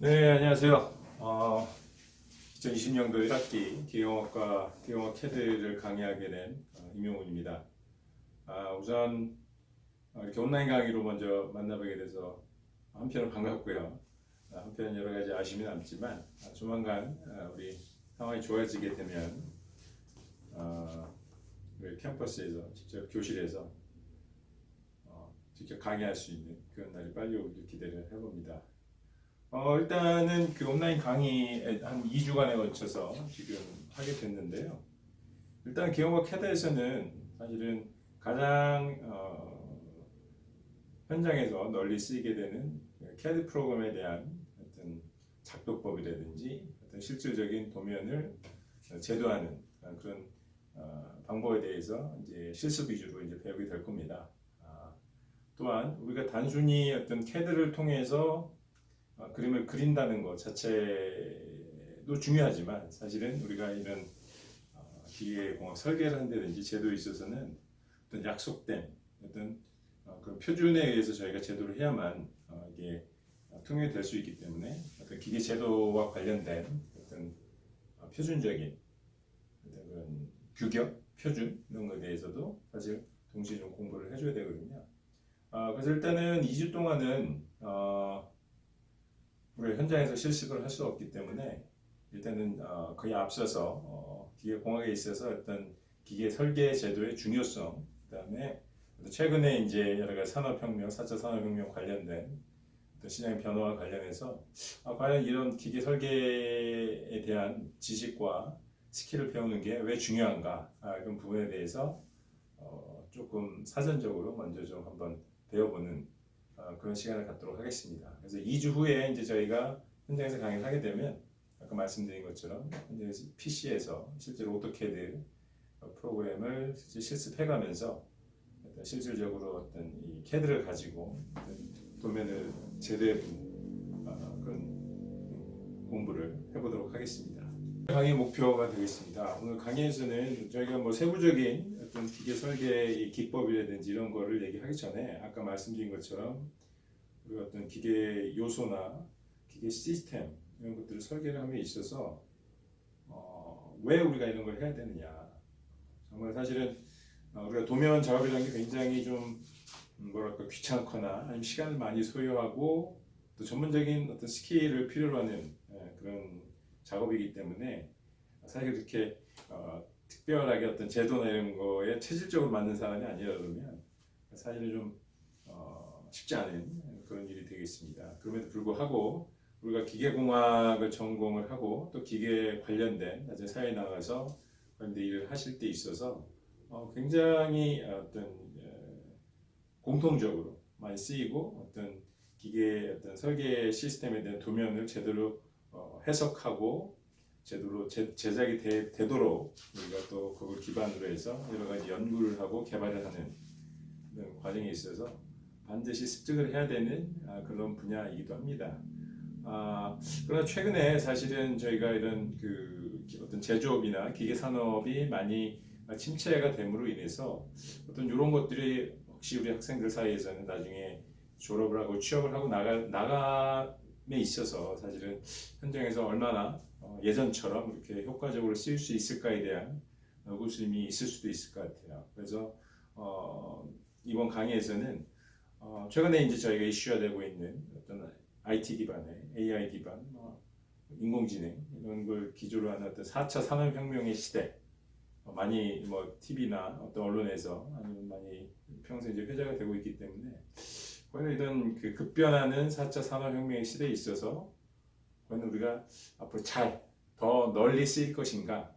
네, 안녕하세요. 2020년도 1학기 기계공학 CAD를 강의하게 된 임용훈입니다. 우선 이렇게 온라인 강의로 먼저 만나보게 돼서 한편은 반갑고요. 한편 여러 가지 아쉬움이 남지만 조만간 우리 상황이 좋아지게 되면 우리 캠퍼스에서 직접 교실에서 직접 강의할 수 있는 그런 날이 빨리 오길 기대를 해봅니다. 일단은 그 온라인 강의 한 2주간에 걸쳐서 지금 하게 됐는데요. 일단 기계공학 CAD에서는 사실은 가장 현장에서 널리 쓰이게 되는 CAD 프로그램에 대한 어떤 작동법이라든지 어떤 실질적인 도면을 제도하는 그런 방법에 대해서 이제 실습 위주로 이제 배우게 될 겁니다. 또한 우리가 단순히 어떤 CAD를 통해서 그림을 그린다는 것 자체도 중요하지만 사실은 우리가 이런 기계공학 설계를 한다든지 제도에 있어서는 어떤 약속된 어떤 그런 표준에 의해서 저희가 제도를 해야만 이게 통일될 수 있기 때문에 어떤 기계 제도와 관련된 어떤 표준적인 어떤 그런 규격, 표준 이런 것에 대해서도 사실 동시에 좀 공부를 해줘야 되거든요. 그래서 일단은 2주 동안은 우리가 현장에서 실습을 할 수 없기 때문에 일단은 거의 앞서서 기계공학에 있어서 어떤 기계 설계 제도의 중요성, 그다음에 최근에 이제 여러 가지 산업혁명, 4차 산업혁명 관련된 어떤 시장의 변화와 관련해서 과연 이런 기계 설계에 대한 지식과 스킬을 배우는 게 왜 중요한가 이런 부분에 대해서 조금 사전적으로 먼저 좀 한번 배워보는 그런 시간을 갖도록 하겠습니다. 그래서 2주 후에 이제 저희가 현장에서 강의를 하게 되면 아까 말씀드린 것처럼 현장에서 PC에서 실제로 오토캐드 프로그램을 실습해가면서 어떤 실질적으로 어떤 이 캐드를 가지고 도면을 제대해보는 그런 공부를 해보도록 하겠습니다. 강의 목표가 되겠습니다. 오늘 강의에서는 저희가 뭐 세부적인 어떤 기계 설계의 기법이라든지 이런 거를 얘기하기 전에 아까 말씀드린 것처럼 우리가 어떤 기계 요소나 기계 시스템 이런 것들을 설계를 함에 있어서 왜 우리가 이런 걸 해야 되느냐. 정말 사실은 우리가 도면 작업이라는 게 굉장히 좀 뭐랄까 귀찮거나 아니면 시간을 많이 소요하고 또 전문적인 어떤 스킬을 필요로 하는 그런 작업이기 때문에 사실 그렇게 특별하게 어떤 제도나 이런 거에 체질적으로 맞는 사람이 아니라 그러면 사실은 좀 쉽지 않은 그런 일이 되겠습니다. 그럼에도 불구하고 우리가 기계공학을 전공을 하고 또 기계 관련된 나중에 사회에 나가서 그런 일을 하실 때 있어서 굉장히 어떤 공통적으로 많이 쓰이고 어떤 기계 어떤 설계 시스템에 대한 도면을 제대로 해석하고 제대로 제작이 되도록 우리가 또 그걸 기반으로 해서 여러 가지 연구를 하고 개발을 하는 그런 과정에 있어서 반드시 습득을 해야 되는 그런 분야이기도 합니다. 그러나 최근에 사실은 저희가 이런 그 어떤 제조업이나 기계 산업이 많이 침체가 됨으로 인해서 어떤 이런 것들이 혹시 우리 학생들 사이에서는 나중에 졸업을 하고 취업을 하고 나감에 있어서 사실은 현장에서 얼마나 예전처럼 이렇게 효과적으로 쓰일 수 있을까에 대한 의구심이 있을 수도 있을 것 같아요. 그래서 이번 강의에서는 최근에 이제 저희가 이슈화되고 있는 어떤 IT 기반의 AI 기반, 인공지능 이런 걸 기조로 하는 어떤 4차 산업혁명의 시대 많이 뭐 TV나 어떤 언론에서 아니면 많이 평소에 이제 회자가 되고 있기 때문에 과연 이런 그 급변하는 4차 산업혁명의 시대에 있어서 과연 우리가 앞으로 더 널리 쓰일 것인가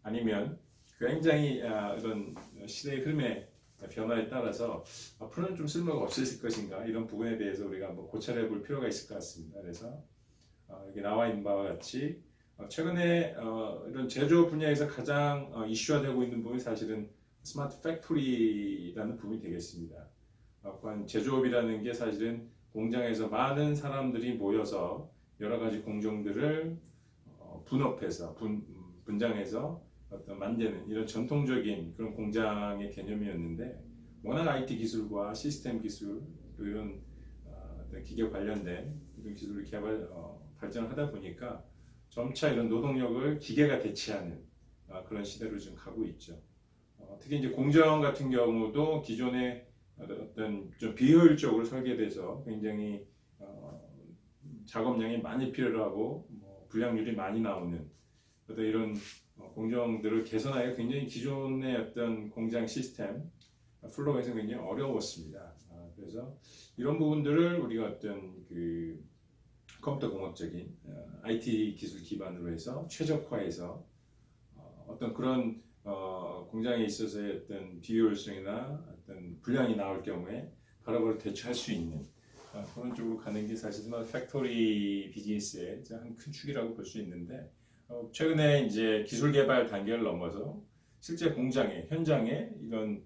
아니면 굉장히 이런 시대의 흐름에 변화에 따라서 앞으로는 좀 쓸모가 없을 것인가 이런 부분에 대해서 우리가 한번 고찰해 볼 필요가 있을 것 같습니다. 그래서 여기 나와 있는 바와 같이 최근에 이런 제조 분야에서 가장 이슈화되고 있는 부분이 사실은 스마트 팩토리라는 부분이 되겠습니다. 또한 제조업이라는 게 사실은 공장에서 많은 사람들이 모여서 여러 가지 공정들을 분업해서 분장해서 어떤 만드는 이런 전통적인 그런 공장의 개념이었는데 워낙 IT 기술과 시스템 기술 또 이런 어떤 기계 관련된 이런 기술을 발전하다 보니까 점차 이런 노동력을 기계가 대체하는 그런 시대로 지금 가고 있죠. 특히 이제 공정 같은 경우도 기존에 어떤 좀 비효율적으로 설계돼서 굉장히 작업량이 많이 필요하고 불량률이 많이 나오는 어떤 이런 공정들을 개선하기가 굉장히 기존의 어떤 공장 시스템 플로우에서 굉장히 어려웠습니다. 그래서 이런 부분들을 우리가 어떤 그 컴퓨터 공학적인 IT 기술 기반으로 해서 최적화해서 어떤 그런 공장에 있어서의 어떤 비효율성이나 어떤 불량이 나올 경우에 바로바로 대처할 수 있는 그런 쪽으로 가는 게 사실 스마트 팩토리 비즈니스의 한 큰 축이라고 볼 수 있는데 최근에 이제 기술 개발 단계를 넘어서 실제 공장에 현장에 이런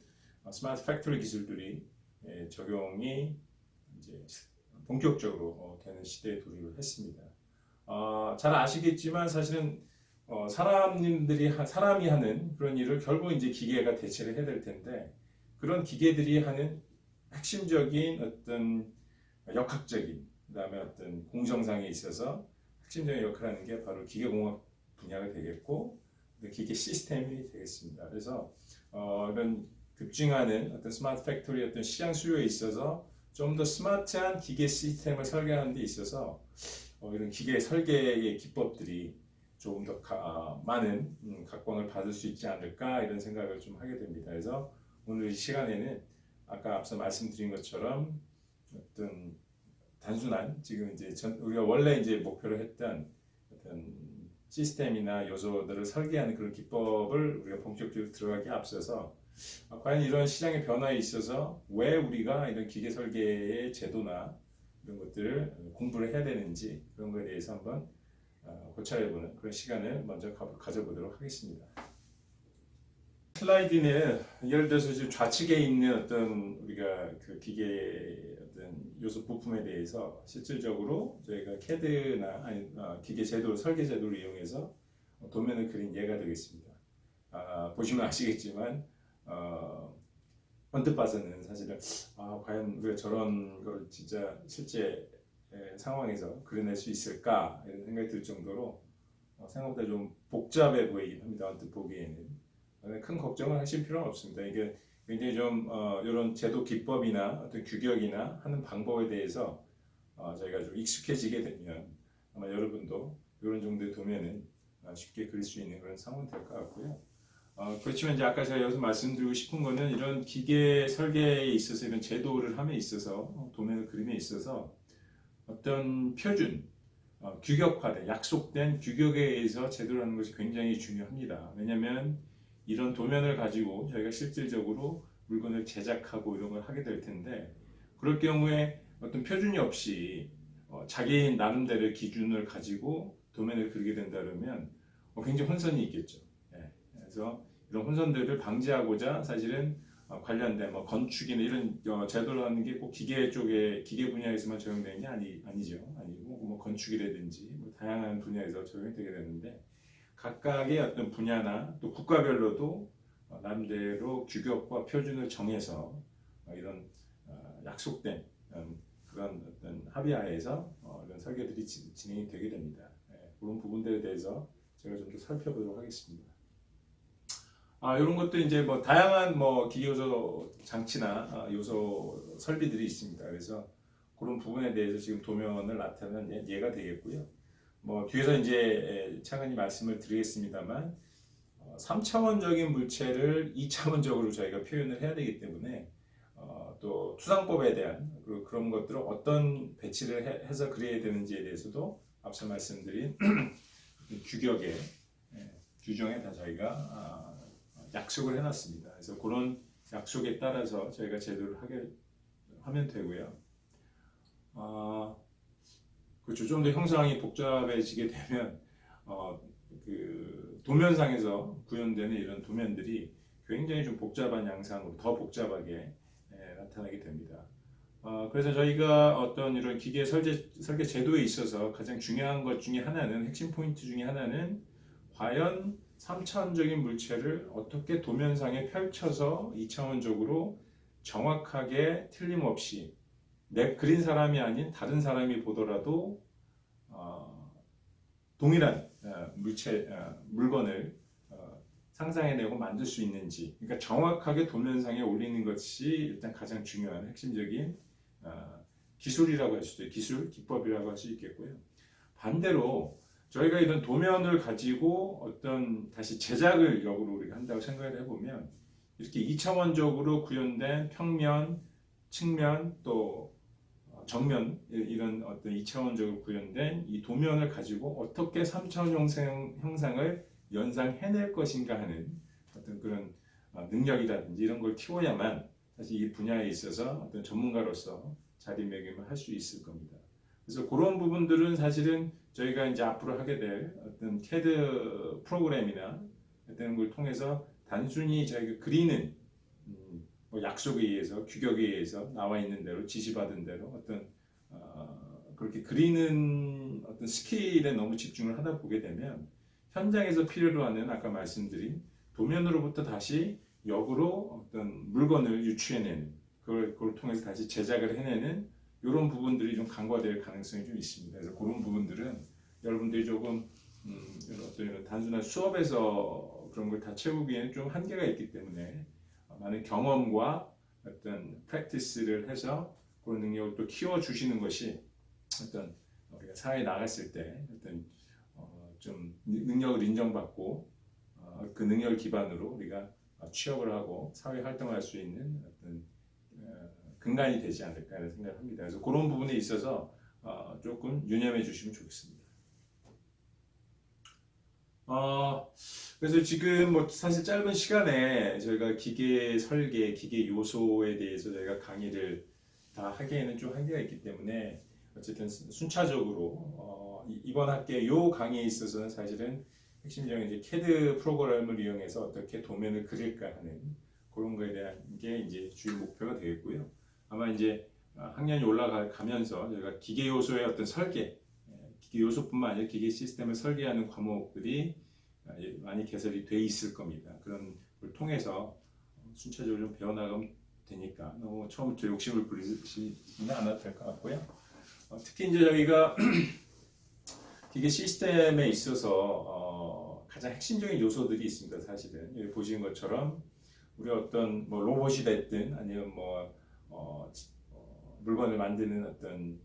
스마트 팩토리 기술들이 적용이 이제 본격적으로 되는 시대에 도입을 했습니다. 잘 아시겠지만 사실은 사람이 하는 그런 일을 결국 이제 기계가 대체를 해야 될 텐데 그런 기계들이 하는 핵심적인 어떤 역학적인 그다음에 어떤 공정상에 있어서 핵심적인 역할을 하는 게 바로 기계공학 분야가 되겠고 기계 시스템이 되겠습니다. 그래서 이런 급증하는 어떤 스마트 팩토리 어떤 시장 수요에 있어서 좀 더 스마트한 기계 시스템을 설계하는 데 있어서 이런 기계 설계의 기법들이 조금 더 많은 각광을 받을 수 있지 않을까 이런 생각을 좀 하게 됩니다. 그래서 오늘 이 시간에는 아까 앞서 말씀드린 것처럼 어떤 단순한 지금 이제 우리가 원래 이제 목표로 했던 어떤 시스템이나 요소들을 설계하는 그런 기법을 우리가 본격적으로 들어가기 앞서서 과연 이런 시장의 변화에 있어서 왜 우리가 이런 기계 설계의 제도나 이런 것들을 공부를 해야 되는지 그런 것에 대해서 한번 고찰해보는 그런 시간을 먼저 가져보도록 하겠습니다. 슬라이드는 예를 들어서 지금 좌측에 있는 어떤 우리가 그 기계 어떤 요소 부품에 대해서 실질적으로 저희가 CAD나 기계 제도 설계 제도를 이용해서 도면을 그린 예가 되겠습니다. 보시면 아시겠지만 언뜻 봐서는 사실은 과연 우리가 저런 걸 진짜 실제 상황에서 그려낼 수 있을까 이런 생각이 들 정도로 생각보다 좀 복잡해 보이긴 합니다. 언뜻 보기에는 큰 걱정을 하실 필요는 없습니다. 이게 굉장히 좀 이런 제도 기법이나 어떤 규격이나 하는 방법에 대해서 저희가 좀 익숙해지게 되면 아마 여러분도 이런 정도의 도면은 쉽게 그릴 수 있는 그런 상황이 될 것 같고요. 그렇지만 이제 아까 제가 여기서 말씀드리고 싶은 거는 이런 기계 설계에 있어서 이런 제도를 함에 있어서 도면을 그림에 있어서 어떤 표준, 규격화된, 약속된 규격에 의해서 제도를 하는 것이 굉장히 중요합니다. 왜냐하면 이런 도면을 가지고 저희가 실질적으로 물건을 제작하고 이런 걸 하게 될 텐데 그럴 경우에 어떤 표준이 없이 자기 나름대로의 기준을 가지고 도면을 그리게 된다면 굉장히 혼선이 있겠죠. 그래서 이런 혼선들을 방지하고자 사실은 관련된 건축이나 이런 제도를 하는 게 꼭 기계 쪽에 기계 분야에서만 적용되는 게 아니죠. 아니고 건축이라든지 다양한 분야에서 적용이 되게 되는데 각각의 어떤 분야나 또 국가별로도 나름대로 규격과 표준을 정해서 이런 약속된 그런 어떤 합의하에서 이런 설계들이 진행이 되게 됩니다. 그런 부분들에 대해서 제가 좀 더 살펴보도록 하겠습니다. 이런 것도 이제 다양한 기계 요소 장치나 요소 설비들이 있습니다. 그래서 그런 부분에 대해서 지금 도면을 나타내는 예가 되겠고요. 뒤에서 이제 차근히 말씀을 드리겠습니다만 3차원적인 물체를 2차원적으로 저희가 표현을 해야 되기 때문에 또 투상법에 대한 그런 것들을 어떤 배치를 해서 그려야 되는지에 대해서도 앞서 말씀드린 규격의 규정에 다 저희가 약속을 해놨습니다. 그래서 그런 약속에 따라서 저희가 제도를 하면 되고요. 그렇죠. 좀 더 형상이 복잡해지게 되면 그 도면상에서 구현되는 이런 도면들이 굉장히 좀 복잡한 양상으로 더 복잡하게 나타나게 됩니다. 그래서 저희가 어떤 이런 기계 설계 제도에 있어서 가장 중요한 것 중에 하나는 핵심 포인트 중에 하나는 과연 3차원적인 물체를 어떻게 도면상에 펼쳐서 2차원적으로 정확하게 틀림없이 내 그린 사람이 아닌 다른 사람이 보더라도 동일한 물건을 상상해내고 만들 수 있는지, 그러니까 정확하게 도면상에 올리는 것이 일단 가장 중요한 핵심적인 기술이라고 할 수도 있고 기법이라고 할 수 있겠고요. 반대로 저희가 이런 도면을 가지고 어떤 다시 제작을 역으로 우리가 한다고 생각을 해보면 이렇게 2차원적으로 구현된 평면, 측면 또 정면 이런 어떤 2차원적으로 구현된 이 도면을 가지고 어떻게 3차원 형상을 연상해낼 것인가 하는 어떤 그런 능력이라든지 이런 걸 키워야만 사실 이 분야에 있어서 어떤 전문가로서 자리매김을 할 수 있을 겁니다. 그래서 그런 부분들은 사실은 저희가 이제 앞으로 하게 될 어떤 CAD 프로그램이나 어떤 걸 통해서 단순히 저희가 그리는 뭐 약속에 의해서 규격에 의해서 나와 있는 대로 지시받은 대로 어떤 그렇게 그리는 어떤 스킬에 너무 집중을 하다 보게 되면 현장에서 필요로 하는 아까 말씀드린 도면으로부터 다시 역으로 어떤 물건을 유추해내는 그걸 통해서 다시 제작을 해내는 이런 부분들이 좀 간과될 가능성이 좀 있습니다. 그래서 그런 부분들은 여러분들이 조금 이런 단순한 수업에서 그런 걸 다 채우기에는 좀 한계가 있기 때문에 많은 경험과 어떤 프랙티스를 해서 그런 능력을 또 키워주시는 것이 어떤 우리가 사회에 나갔을 때 어떤 좀 능력을 인정받고 그 능력을 기반으로 우리가 취업을 하고 사회 활동을 할 수 있는 어떤 근간이 되지 않을까 하는 생각을 합니다. 그래서 그런 부분에 있어서 조금 유념해 주시면 좋겠습니다. 그래서 지금 뭐 사실 짧은 시간에 저희가 기계 설계, 기계 요소에 대해서 저희가 강의를 다 하기에는 좀 한계가 있기 때문에 어쨌든 순차적으로 이번 학기에 요 강의에 있어서는 사실은 핵심적인 이제 CAD 프로그램을 이용해서 어떻게 도면을 그릴까 하는 그런 거에 대한 게 이제 주요 목표가 되겠고요. 아마 이제 학년이 올라가면서 저희가 기계 요소의 어떤 설계, 기계 요소뿐만 아니라 기계 시스템을 설계하는 과목들이 많이 개설이 돼 있을 겁니다. 그런 걸 통해서 순차적으로 좀 배워나가면 되니까 너무 처음부터 욕심을 부리시지는 않아도 될 것 같고요. 특히 이제 저희가 기계 시스템에 있어서 가장 핵심적인 요소들이 있습니다. 사실은 여기 보시는 것처럼 우리 어떤 뭐 로봇이 됐든 아니면 뭐 물건을 만드는 어떤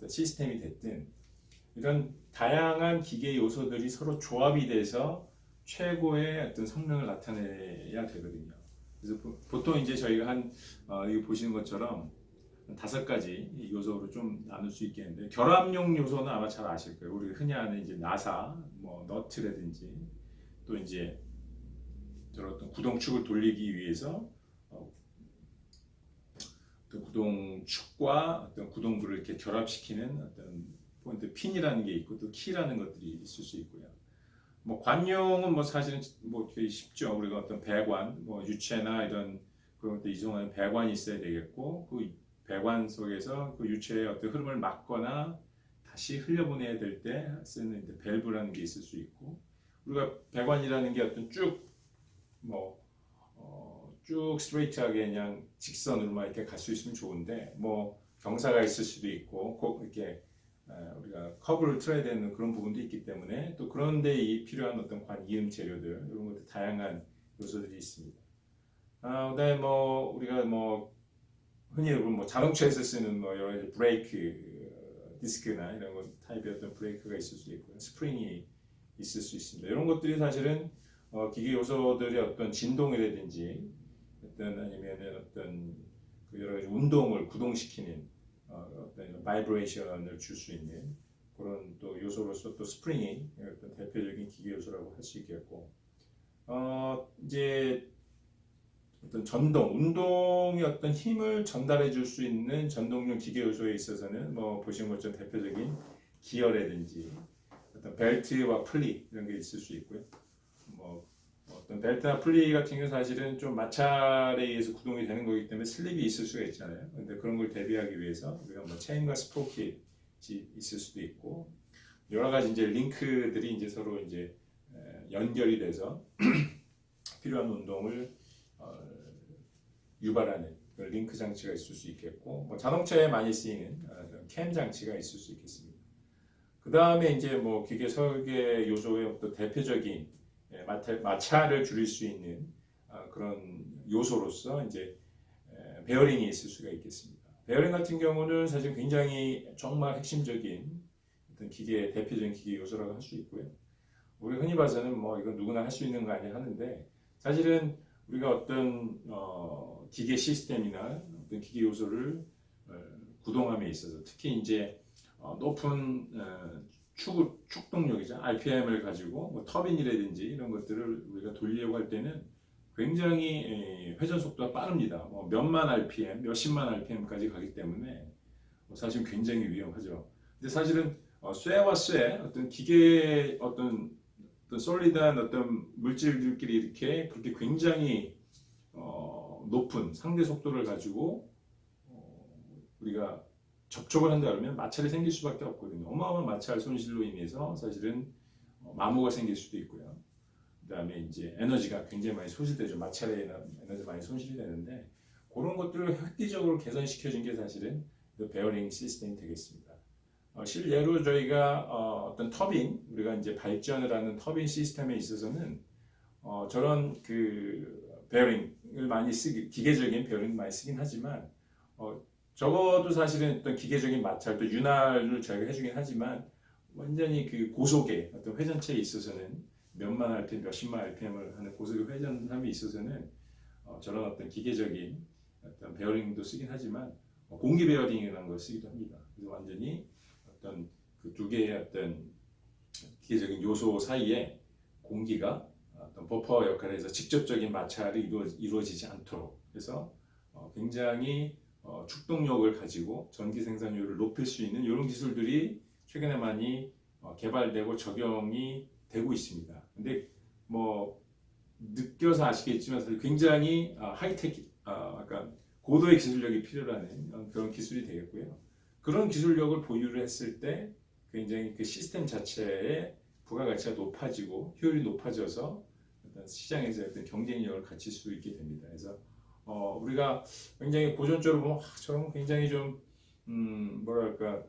시스템이 됐든 이런 다양한 기계 요소들이 서로 조합이 돼서 최고의 어떤 성능을 나타내야 되거든요. 그래서 보통 이제 저희가 여기 보시는 것처럼 5가지 요소로 좀 나눌 수 있겠는데 결합용 요소는 아마 잘 아실 거예요. 우리 흔히 아는 이제 나사, 뭐 너트라든지 또 이제 저런 어떤 구동축을 돌리기 위해서 구동축과 어떤 구동부를 이렇게 결합시키는 어떤 포인트 핀이라는 게 있고 또 키라는 것들이 있을 수 있고요. 뭐 관용은 뭐 사실은 뭐 되게 쉽죠. 우리가 어떤 배관, 뭐 유체나 이런 그런 것들 이송하는 배관이 있어야 되겠고 그 배관 속에서 그 유체의 어떤 흐름을 막거나 다시 흘려보내야 될 때 쓰는 이제 밸브라는 게 있을 수 있고 우리가 배관이라는 게 어떤 쭉 스트레이트하게 그냥 직선으로만 이렇게 갈 수 있으면 좋은데 뭐 경사가 있을 수도 있고 꼭 이렇게 우리가 커브를 틀어야 되는 그런 부분도 있기 때문에 또 그런데 필요한 어떤 이음 재료들 이런 것들 다양한 요소들이 있습니다. 그다음에 뭐 우리가 뭐 흔히 뭐 자동차에서 쓰는 뭐 여러 가지 브레이크 디스크나 이런 것 타입의 어떤 브레이크가 있을 수 있고요, 스프링이 있을 수 있습니다. 이런 것들이 사실은 기계 요소들의 어떤 진동이라든지 아니면 어떤 그 여러 가지 운동을 구동시키는 어떤 바이브레이션을 줄 수 있는 그런 또 요소로서 또 스프링이 어떤 대표적인 기계 요소라고 할 수 있겠고 이제 어떤 운동의 어떤 힘을 전달해 줄 수 있는 전동용 기계 요소에 있어서는 뭐 보시는 것처럼 대표적인 기어라든지 어떤 벨트와 풀리 이런 게 있을 수 있고요. 뭐 어떤 벨트나 풀리 같은 경우 사실은 좀 마찰에 의해서 구동이 되는 거기 때문에 슬립이 있을 수가 있잖아요. 근데 그런 걸 대비하기 위해서 우리가 뭐 체인과 스프로켓이 있을 수도 있고 여러 가지 이제 링크들이 이제 서로 이제 연결이 돼서 필요한 운동을 유발하는 링크 장치가 있을 수 있겠고, 뭐 자동차에 많이 쓰이는 캠 장치가 있을 수 있겠습니다. 그 다음에 이제 뭐 기계 설계 요소의 어떤 대표적인 마찰을 줄일 수 있는 그런 요소로서 이제 베어링이 있을 수가 있겠습니다. 베어링 같은 경우는 사실 굉장히 정말 핵심적인 어떤 기계 대표적인 기계 요소라고 할 수 있고요. 우리 흔히 봐서는 뭐 이건 누구나 할 수 있는 거 아니야 하는데 사실은 우리가 어떤 기계 시스템이나 어떤 기계 요소를 구동함에 있어서 특히 이제 높은 축동력이죠. RPM을 가지고 뭐 터빈이라든지 이런 것들을 우리가 돌리려고 할 때는 굉장히 회전 속도가 빠릅니다. 뭐 몇만 RPM, 몇십만 RPM까지 가기 때문에 사실 굉장히 위험하죠. 근데 사실은 쇠와 쇠, 어떤 기계 어떤 솔리드한 어떤 물질들끼리 이렇게 그렇게 굉장히 높은 상대 속도를 가지고 우리가 접촉을 한다 그러면 마찰이 생길 수밖에 없거든요. 어마어마한 마찰 손실로 인해서 사실은 마모가 생길 수도 있고요. 그다음에 이제 에너지가 굉장히 많이 소실되죠. 마찰에 에너지 많이 손실이 되는데 그런 것들을 획기적으로 개선시켜준 게 사실은 베어링 시스템이 되겠습니다. 실례로 저희가 어떤 터빈, 우리가 이제 발전을 하는 터빈 시스템에 있어서는 저런 그 베어링을 많이 쓰기, 기계적인 베어링을 많이 쓰긴 하지만 적어도 사실은 어떤 기계적인 마찰 또 윤활을 저희가 해주긴 하지만 완전히 그 고속의 어떤 회전체에 있어서는 몇만 RPM, 몇십만 RPM을 하는 고속의 회전함에 있어서는 저런 어떤 기계적인 어떤 베어링도 쓰긴 하지만 공기 베어링이라는 걸 쓰기도 합니다. 그래서 완전히 어떤 그 두 개의 어떤 기계적인 요소 사이에 공기가 어떤 버퍼 역할을 해서 직접적인 마찰이 이루어지지 않도록 해서 굉장히 축동력을 가지고 전기 생산율을 높일 수 있는 이런 기술들이 최근에 많이 개발되고 적용이 되고 있습니다. 근데 뭐 느껴서 아시겠지만 사실 굉장히 하이테크, 약간 고도의 기술력이 필요한 그런 기술이 되겠고요. 그런 기술력을 보유를 했을 때 굉장히 그 시스템 자체의 부가가치가 높아지고 효율이 높아져서 어떤 시장에서 어떤 경쟁력을 갖출 수 있게 됩니다. 그래서 우리가 굉장히 고전적으로 보면 저런 굉장히 좀 뭐랄까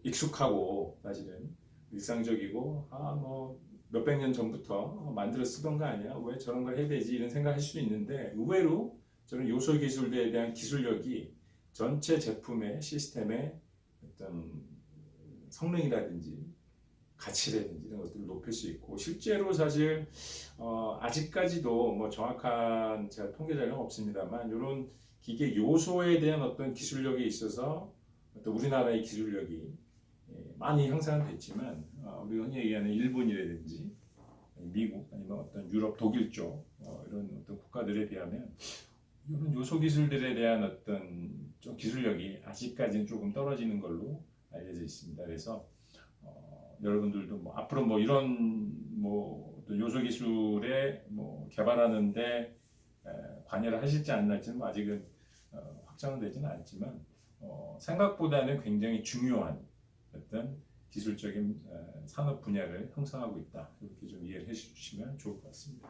익숙하고 사실은 일상적이고 뭐 몇백 년 전부터 만들어 쓰던 거 아니야? 왜 저런 걸 해야 되지? 이런 생각할 수도 있는데 의외로 저는 요소 기술에 대한 기술력이 전체 제품의 시스템의 어떤 성능이라든지 가치라든지 이런 것들을 높일 수 있고 실제로 사실 아직까지도 뭐 정확한 제가 통계 자료는 없습니다만 이런 기계 요소에 대한 어떤 기술력에 있어서 어떤 우리나라의 기술력이 많이 향상됐지만 우리가 흔히 얘기하는 일본이라든지 미국 아니면 어떤 유럽 독일 쪽 이런 어떤 국가들에 비하면 이런 요소 기술들에 대한 어떤 좀 기술력이 아직까지는 조금 떨어지는 걸로 알려져 있습니다. 그래서 여러분들도 뭐 앞으로 뭐 이런 뭐 요소 기술에 뭐 개발하는데 관여를 하실지 안 할지는 뭐 아직은 확정은 되지는 않지만 생각보다는 굉장히 중요한 어떤 기술적인 산업 분야를 형성하고 있다. 이렇게 좀 이해를 해주시면 좋을 것 같습니다.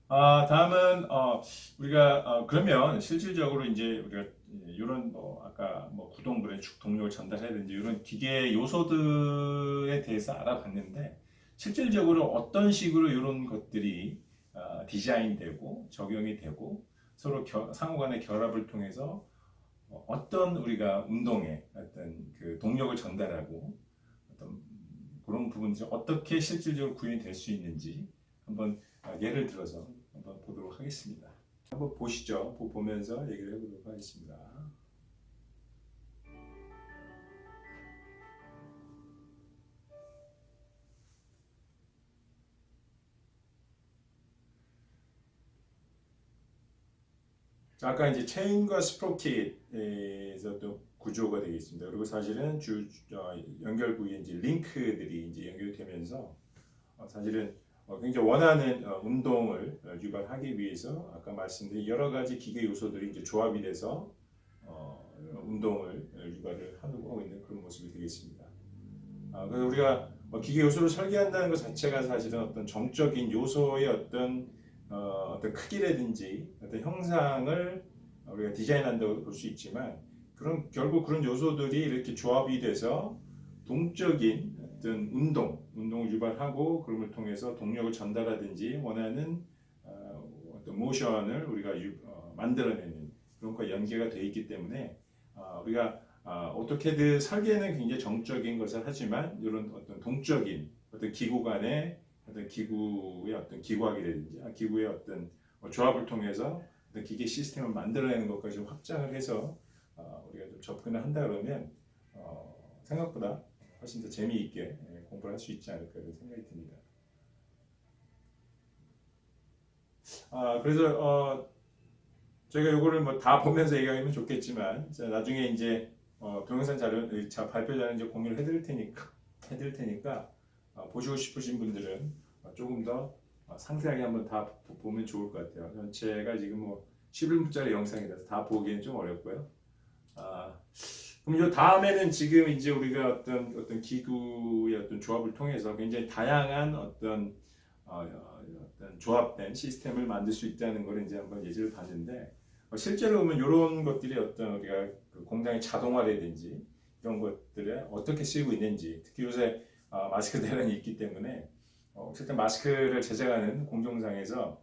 다음은 우리가 그러면 실질적으로 이제 우리가 이런 뭐 아까 뭐 구동물의 축동력을 전달해야되는지 이런 기계 요소들에 대해서 알아봤는데 실질적으로 어떤 식으로 이런 것들이 디자인되고 적용이 되고 서로 상호간의 결합을 통해서 어떤 우리가 운동에 어떤 그 동력을 전달하고 어떤 그런 부분들이 어떻게 실질적으로 구현이 될 수 있는지 한번 예를 들어서 한번 보도록 하겠습니다. 한번 보시죠. 보면서 얘기를 해보도록 하겠습니다. 자, 아까 이제 체인과 스프로켓에서 또 구조가 되겠습니다. 그리고 사실은 연결 부위에 이제 링크들이 이제 연결되면서 사실은 굉장히 원하는 운동을 유발하기 위해서 아까 말씀드린 여러 가지 기계 요소들이 이제 조합이 돼서 운동을 유발을 하고 있는 그런 모습이 되겠습니다. 그래서 우리가 기계 요소를 설계한다는 것 자체가 사실은 어떤 정적인 요소의 어떤 어떤 크기라든지 어떤 형상을 우리가 디자인한다고 볼 수 있지만 결국 그런 요소들이 이렇게 조합이 돼서 동적인 어떤 운동을 유발하고 그걸 통해서 동력을 전달하든지 원하는 어떤 모션을 우리가 만들어내는 그런 것과 연계가 되어 있기 때문에 우리가 어떻게든 설계는 굉장히 정적인 것을 하지만 이런 어떤 동적인 어떤 기구 간의 어떤 기구의 어떤 기구학이라든지 기구의 어떤 조합을 통해서 어떤 기계 시스템을 만들어내는 것까지 좀 확장을 해서 우리가 좀 접근을 한다 그러면 생각보다 훨씬 더 재미있게 공부를 할 수 있지 않을까 이런 생각이 듭니다. 그래서 저희가 이거를 뭐 다 보면서 얘기하면 좋겠지만 나중에 이제 동영상 자료 발표 자료 이제 공유를 해드릴 테니까 보시고 싶으신 분들은 조금 더 상세하게 한번 다 보면 좋을 것 같아요. 전체가 지금 뭐 11분짜리 영상이라서 다 보기엔 좀 어렵고요. 그럼 이 다음에는 지금 이제 우리가 어떤 기구의 어떤 조합을 통해서 굉장히 다양한 어떤 조합된 시스템을 만들 수 있다는 걸 이제 한번 예제를 봤는데 실제로 보면 이런 것들이 어떤 우리가 그 공장의 자동화라든지 이런 것들에 어떻게 쓰이고 있는지 특히 요새 마스크 대란이 있기 때문에 어쨌든 마스크를 제작하는 공정상에서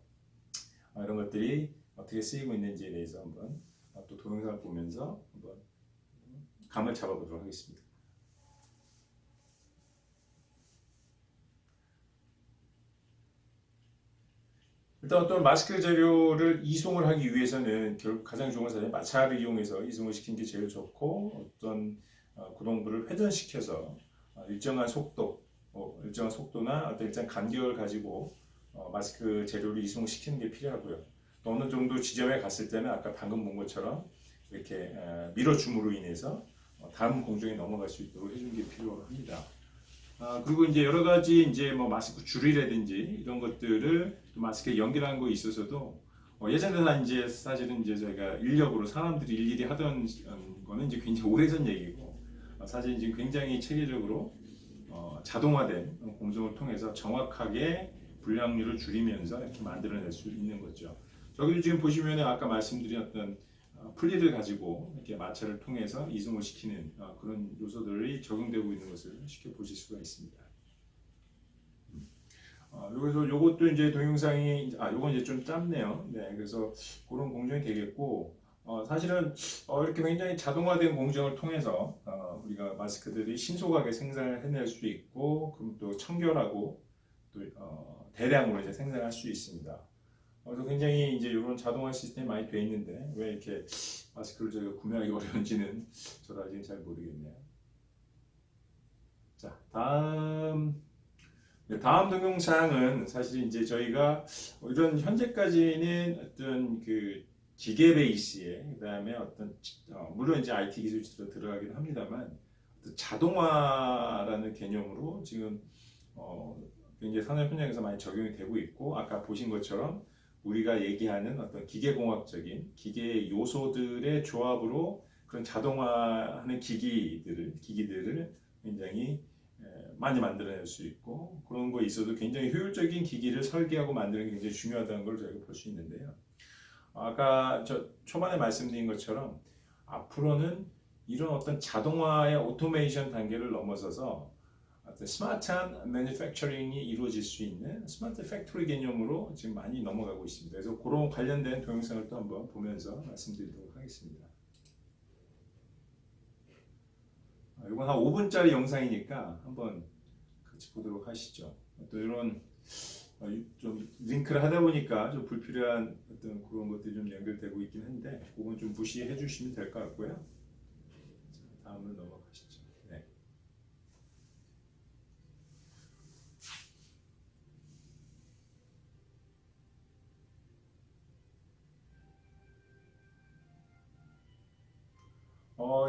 이런 것들이 어떻게 쓰이고 있는지에 대해서 한번 또 동영상을 보면서 한번 감을 잡아보도록 하겠습니다. 일단 어떤 마스크 재료를 이송을 하기 위해서는 결국 가장 좋은 것은 마찰을 이용해서 이송을 시키는 게 제일 좋고 어떤 구동부를 회전시켜서 일정한 속도나 어떤 일정 간격을 가지고 마스크 재료를 이송시키는 게 필요하고요. 또 어느 정도 지점에 갔을 때는 아까 방금 본 것처럼 이렇게 밀어줌으로 인해서 다음 공정에 넘어갈 수 있도록 해주는 게 필요합니다. 그리고 이제 여러 가지 이제 뭐 마스크 줄이라든지 이런 것들을 또 마스크에 연결하는 거 있어서도 예전에는 이제 사실은 이제 저희가 인력으로 사람들이 일일이 하던 거는 이제 굉장히 오래전 얘기고 사실 지금 굉장히 체계적으로 자동화된 공정을 통해서 정확하게 불량률을 줄이면서 이렇게 만들어낼 수 있는 거죠. 저기도 지금 보시면 아까 말씀드린 어떤 플리를 가지고 이렇게 마찰을 통해서 이송을 시키는 그런 요소들이 적용되고 있는 것을 쉽게 보실 수가 있습니다. 여기서 요것도 이제 동영상이 요건 이제 좀 짧네요. 네, 그래서 그런 공정이 되겠고 사실은 이렇게 굉장히 자동화된 공정을 통해서 우리가 마스크들이 신속하게 생산을 해낼 수 있고 그럼 또 청결하고 또 대량으로 이제 생산할 수 있습니다. 그래서 굉장히 이제 이런 자동화 시스템이 많이 돼 있는데 왜 이렇게 마스크를 저희가 구매하기 어려운지는 저도 아직 잘 모르겠네요. 자, 다음 동영상은 사실 이제 저희가 이런 현재까지는 어떤 그 기계 베이스에 그다음에 어떤 물론 이제 IT 기술도 들어가기도 합니다만 자동화라는 개념으로 지금 굉장히 산업 현장에서 많이 적용이 되고 있고 아까 보신 것처럼 우리가 얘기하는 어떤 기계공학적인 기계 요소들의 조합으로 그런 자동화하는 기기들을 굉장히 많이 만들어낼 수 있고 그런 거 있어도 굉장히 효율적인 기기를 설계하고 만드는 게 굉장히 중요하다는 걸 저희가 볼 수 있는데요. 아까 저 초반에 말씀드린 것처럼 앞으로는 이런 어떤 자동화의 오토메이션 단계를 넘어서서 어떤 스마트한 매니팩처링이 이루어질 수 있는 스마트 팩토리 개념으로 지금 많이 넘어가고 있습니다. 그래서 그런 관련된 동영상을 또 한번 보면서 말씀드리도록 하겠습니다. 이건 한 5분짜리 영상이니까 한번 같이 보도록 하시죠. 또 이런 좀 링크를 하다 보니까 좀 불필요한 어떤 그런 것들이 좀 연결되고 있긴 한데 그건 좀 무시해 주시면 될 것 같고요. 자, 다음으로 넘어가시죠. 네.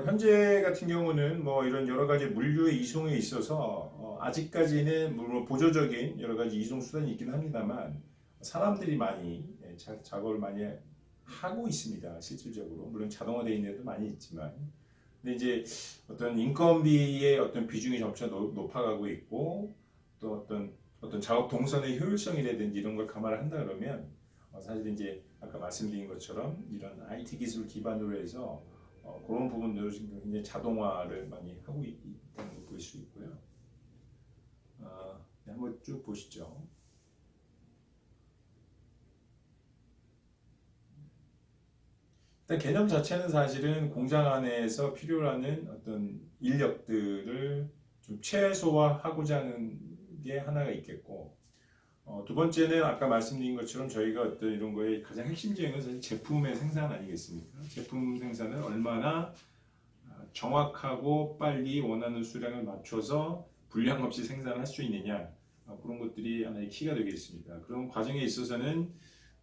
현재 같은 경우는 뭐 이런 여러 가지 물류의 이송에 있어서 아직까지는 물론 보조적인 여러 가지 이송 수단이 있긴 합니다만 사람들이 많이 작업을 많이 하고 있습니다. 실질적으로 물론 자동화되어 있는 데도 많이 있지만 근데 이제 어떤 인건비의 어떤 비중이 점차 높아가고 있고 또 어떤 작업 동선의 효율성이라든지 이런 걸 감안을 한다 그러면 사실 이제 아까 말씀드린 것처럼 이런 IT 기술 기반으로 해서 그런 부분들을 지금 굉장히 자동화를 많이 하고 있다는 걸 볼 수 있고요. 네, 한번 쭉 보시죠. 일단 개념 자체는 사실은 공장 안에서 필요하는 어떤 인력들을 좀 최소화하고자 하는 게 하나가 있겠고, 두 번째는 아까 말씀드린 것처럼 저희가 어떤 이런 거에 가장 핵심적인 건 사실 제품의 생산 아니겠습니까? 제품 생산을 얼마나 정확하고 빨리 원하는 수량을 맞춰서 불량 없이 생산할 수 있느냐, 그런 것들이 하나의 키가 되겠습니다. 그런 과정에 있어서는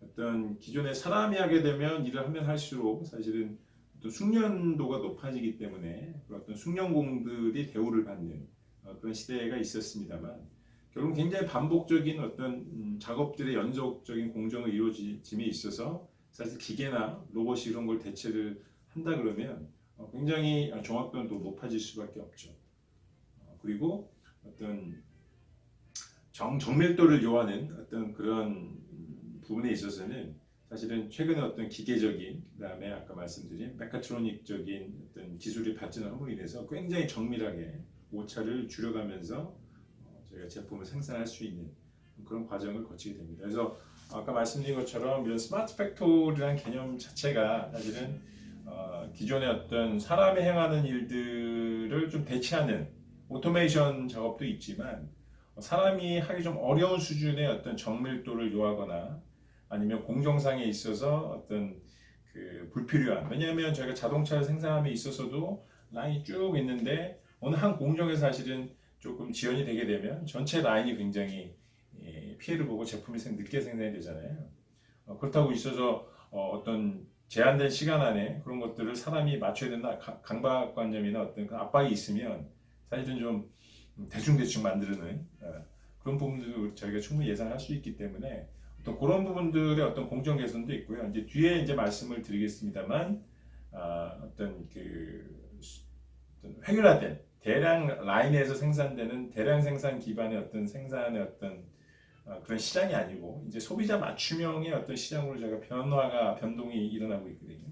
어떤 기존에 사람이 하게 되면 일을 하면 할수록 사실은 어떤 숙련도가 높아지기 때문에 그런 어떤 숙련공들이 대우를 받는 그런 시대가 있었습니다만, 결국 굉장히 반복적인 어떤 작업들의 연속적인 공정을 이루어짐에 있어서 사실 기계나 로봇이 이런 걸 대체를 한다 그러면 굉장히 정확도도 높아질 수밖에 없죠. 그리고 어떤 정밀도를 요하는 어떤 그런 부분에 있어서는 사실은 최근에 어떤 기계적인, 그다음에 아까 말씀드린 메카트로닉적인 어떤 기술이 발전함으로 인해서 굉장히 정밀하게 오차를 줄여가면서 저희가 제품을 생산할 수 있는 그런 과정을 거치게 됩니다. 그래서 아까 말씀드린 것처럼 이런 스마트 팩토리라는 개념 자체가 사실은 기존의 어떤 사람이 행하는 일들을 좀 대체하는 오토메이션 작업도 있지만, 사람이 하기 좀 어려운 수준의 어떤 정밀도를 요하거나 아니면 공정상에 있어서 어떤 그 불필요한, 왜냐하면 저희가 자동차를 생산함에 있어서도 라인이 쭉 있는데 어느 한 공정에서 사실은 조금 지연이 되게 되면 전체 라인이 굉장히 피해를 보고 제품이 늦게 생산이 되잖아요. 그렇다고 있어서 어떤 제한된 시간 안에 그런 것들을 사람이 맞춰야 된다 강박관념이나 어떤 그 압박이 있으면 사실은 좀 대충대충 만드는 그런 부분들도 저희가 충분히 예상할 수 있기 때문에 어떤 그런 부분들의 어떤 공정 개선도 있고요. 이제 뒤에 이제 말씀을 드리겠습니다만, 어떤 어떤 획일화된 대량 라인에서 생산되는 대량 생산 기반의 어떤 생산의 어떤 그런 시장이 아니고 이제 소비자 맞춤형의 어떤 시장으로 저희가 변동이 일어나고 있거든요.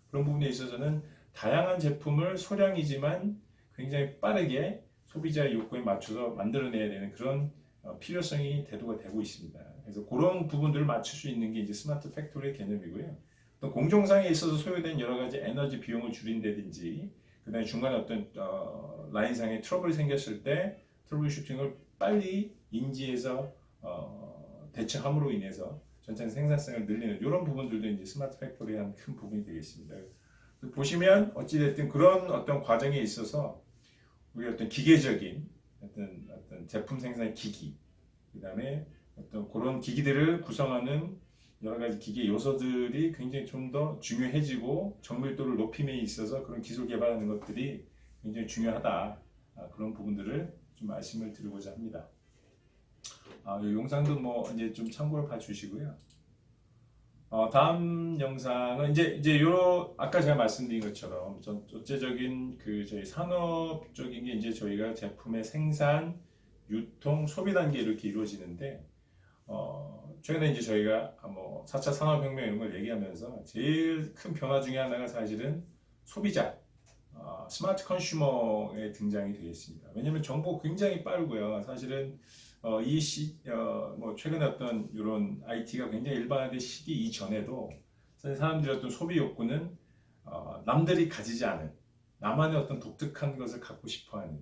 그런 부분에 있어서는 다양한 제품을 소량이지만 굉장히 빠르게 소비자의 욕구에 맞춰서 만들어내야 되는 그런 필요성이 대두가 되고 있습니다. 그래서 그런 부분들을 맞출 수 있는 게 이제 스마트 팩토리의 개념이고요. 또 공정상에 있어서 소요된 여러 가지 에너지 비용을 줄인다든지, 그다음에 중간에 어떤 라인상에 트러블이 생겼을 때 트러블 슈팅을 빨리 인지해서 대처함으로 인해서 전체 생산성을 늘리는 이런 부분들도 이제 스마트 팩토리의 한 큰 부분이 되겠습니다. 보시면 어찌됐든 그런 어떤 과정에 있어서 우리 어떤 기계적인 어떤 제품 생산 기기, 그다음에 어떤 그런 기기들을 구성하는 여러 가지 기계 요소들이 굉장히 좀 더 중요해지고 정밀도를 높임에 있어서 그런 기술 개발하는 것들이 굉장히 중요하다. 그런 부분들을 좀 말씀을 드리고자 합니다. 이 영상도 뭐 이제 좀 참고를 봐주시고요. 다음 영상은 이제 요 아까 제가 말씀드린 것처럼 전체적인 그 저희 산업적인 게 이제 저희가 제품의 생산, 유통, 소비 단계 이렇게 이루어지는데, 최근에 이제 저희가 뭐 4차 산업혁명 이런 걸 얘기하면서 제일 큰 변화 중에 하나가 사실은 소비자, 스마트 컨슈머의 등장이 되겠습니다. 왜냐하면 정보 굉장히 빠르고요. 사실은 뭐 최근에 어떤 이런 IT가 굉장히 일반화된 시기 이전에도 사실 사람들의 어떤 소비 욕구는 남들이 가지지 않은 나만의 어떤 독특한 것을 갖고 싶어하는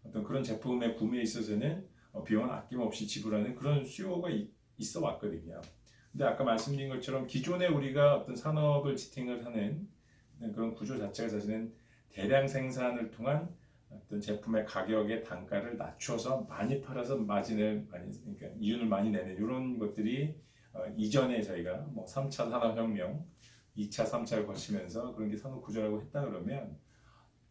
어떤 그런 제품의 구매에 있어서는 비용을 아낌없이 지불하는 그런 수요가 있어 왔거든요. 근데 아까 말씀드린 것처럼 기존에 우리가 어떤 산업을 지탱을 하는 그런 구조 자체가 사실은 대량 생산을 통한 어떤 제품의 가격의 단가를 낮춰서 많이 팔아서 마진을 그러니까 이윤을 많이 내는 이런 것들이 이전에 저희가 뭐 3차 산업혁명, 2차, 3차를 거치면서 그런 게 산업 구조라고 했다 그러면,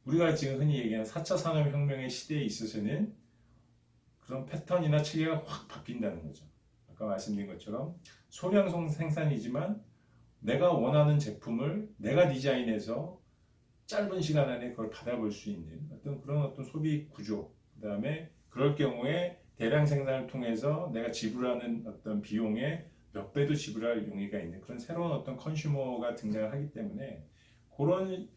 우리가 지금 흔히 얘기하는 4차 산업혁명의 시대에 있어서는 그런 패턴이나 체계가 확 바뀐다는 거죠. 아까 말씀드린 것처럼 소량 생산이지만 내가 원하는 제품을 내가 디자인해서 짧은 시간 안에 그걸 받아볼 수 있는 어떤 그런 어떤 소비 구조, 그 다음에 그럴 경우에 대량 생산을 통해서 내가 지불하는 어떤 비용의 몇 배도 지불할 용의가 있는 그런 새로운 어떤 컨슈머가 등장을 하기 때문에 그런